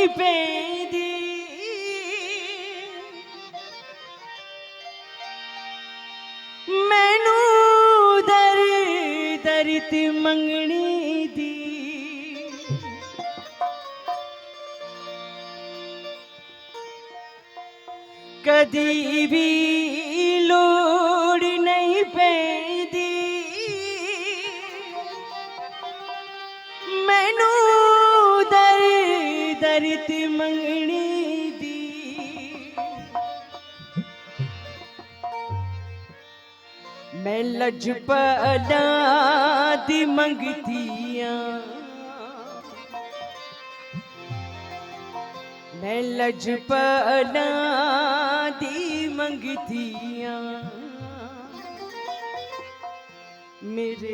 नहीं पैदी मैनू दर दरित मंगनी दी कदी भी लोड़ नहीं पैदी मैनू दर दरित मंगनी दी मैं लजपला दी मंगतियां मैं लजपला दी मंगतियां मेरे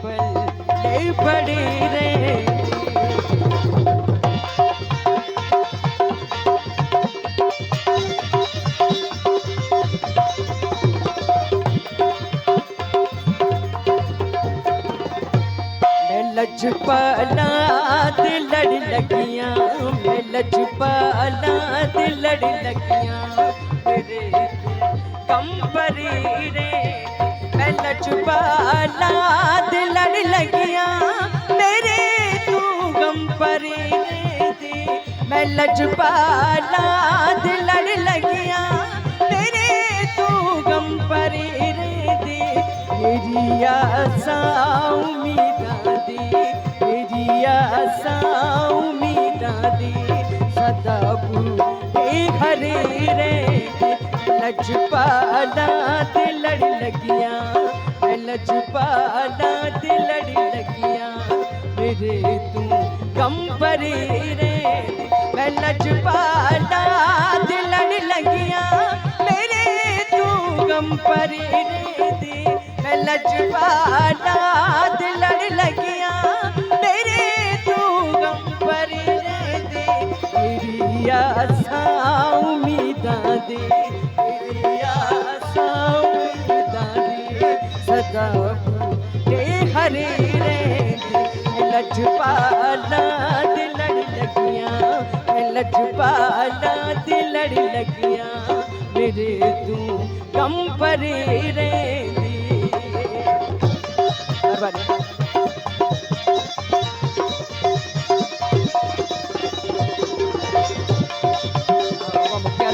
पल्ले पड़े रहे लजपाला ते लड़ लगियां मैं लजपाला ते लड़ लगियां मेरे कम परी रे मैं लजपाला ते लड़ लगियां मेरे तू गम परी रे मैं लजपाला ते लड़ लगियां मेरे तू गम परी रे मेरी आसा उम्मीदां दी मेरी आसा उम्मीदां दी सदा पूरे हरे रे लजपाला ते लड़ लगियां लजपाला ते लड़ लगियां मेरे तू गम परे रे मैं लजपाला ते लड़ लगियां मेरे तू गम परे रे मैं लजपाला ते लड़ लगियां मेरे तू गम परे रे तेरी आसा उम्मीदां दे तेरी आसा उम्मीदां दे सदा ते हरे रे लजपाला ते लड़ लगियां लजपाला ते लड़ लगियां मेरे तू गम परे रे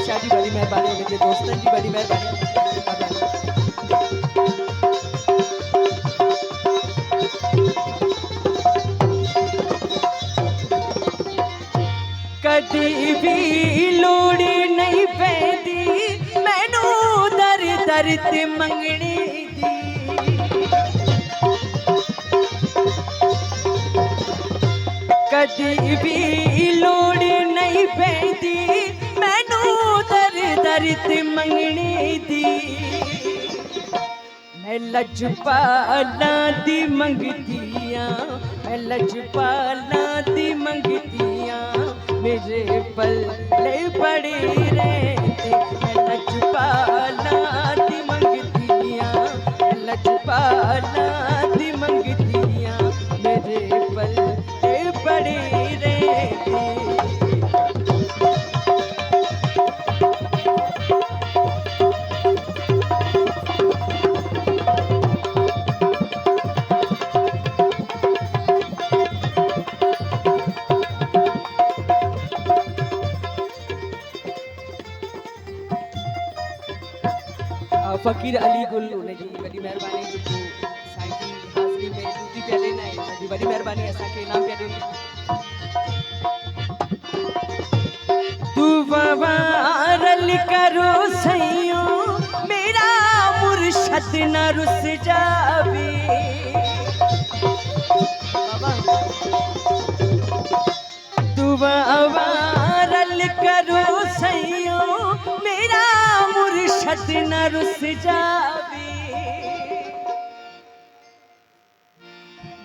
शादी बड़ी मेहरबानी मुझे दोस्तों की बड़ी मेहरबानी कदी भी लोड़ नहीं पैदी मैनू दर दर ते मंगनी दी कदी भी लोड़ नहीं पैदी मैनू दर दर ते मंगनी दी मैं लजपाला दी मंगतियां मैं लजपाला दी मंगतियां मेरे पल्ले पड़े रे मैं लजपाला दी मंगतियां लजपाला दी मंगतियां मेरे पल्ले पड़े रे फकीर अली गुल जी बड़ी मेहरबानी जो साईं जी हाज़िरी में दूधी पिया लेना है जी बड़ी मेहरबानी ऐसा के नाम पिया देनी तू ववारल करो सैयो मेरा मुर्शद न रुस जावे तू ववारल करो सैयो मेरा मुर्शद न रुस जावे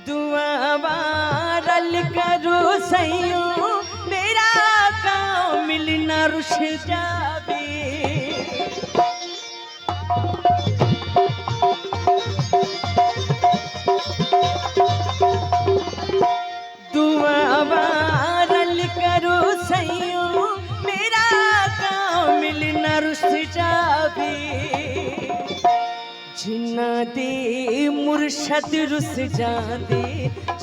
दुआ वारल करो सैयो मेरा कामिल न रुस जावे दुआ वारल करो सैयो जिन्ना दे मुर्शद रुस जांदे,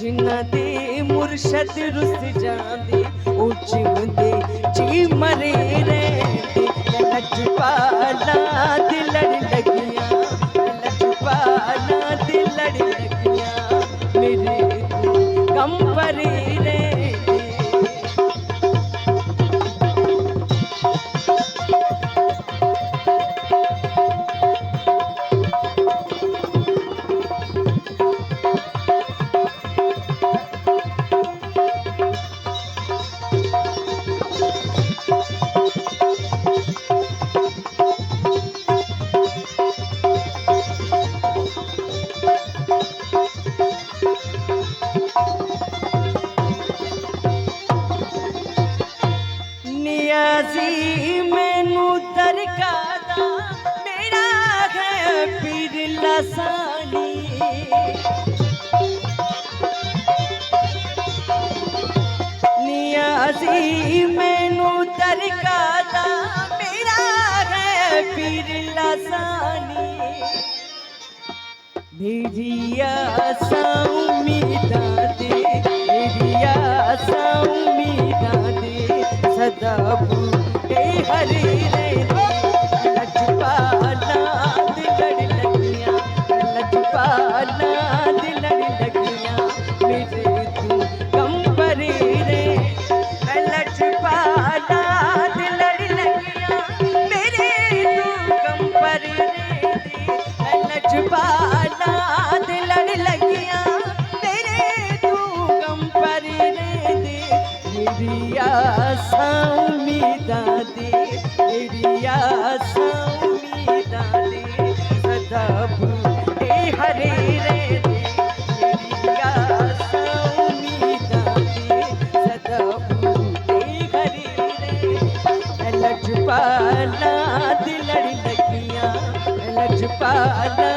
जिन्ना दे मुर्शद रुस जांदे, ओ जिंदे जी मरे रहंदे। लजपाला दे लड़ लगियां, लजपाला दे लड़ लगियां, मेरे गम भरे रहंदे। नियाज़ी मैनू दरगाह मेरा है पीर लासानी। नियाज़ी मैनू दरगाह मेरा है पीर लासानी। मेरी आसा उम्मीदां दे, मेरी आसा उम्मीदां दे, सदा बूटे हरे रहंदे। लजपाला दे लड़ लगियां, लजपाला दे लड़ लगियां, मेरे तू गम भरे रहंदे। लजपाला दे लड़ लगियां, मेरे तू गम भरे रहंदे। लजपाला दे लड़ लगियां, मेरे तू गम भरे रहंदे। मेरी आसा उम्मीदां दे, मेरी आसा उम्मीदां दे, सदा बूटे हरे रहंदे। मेरी आसा उम्मीदां दे, सदा बूटे हरे रहंदे। लजपाला दे लड़ लगियां, लजपाला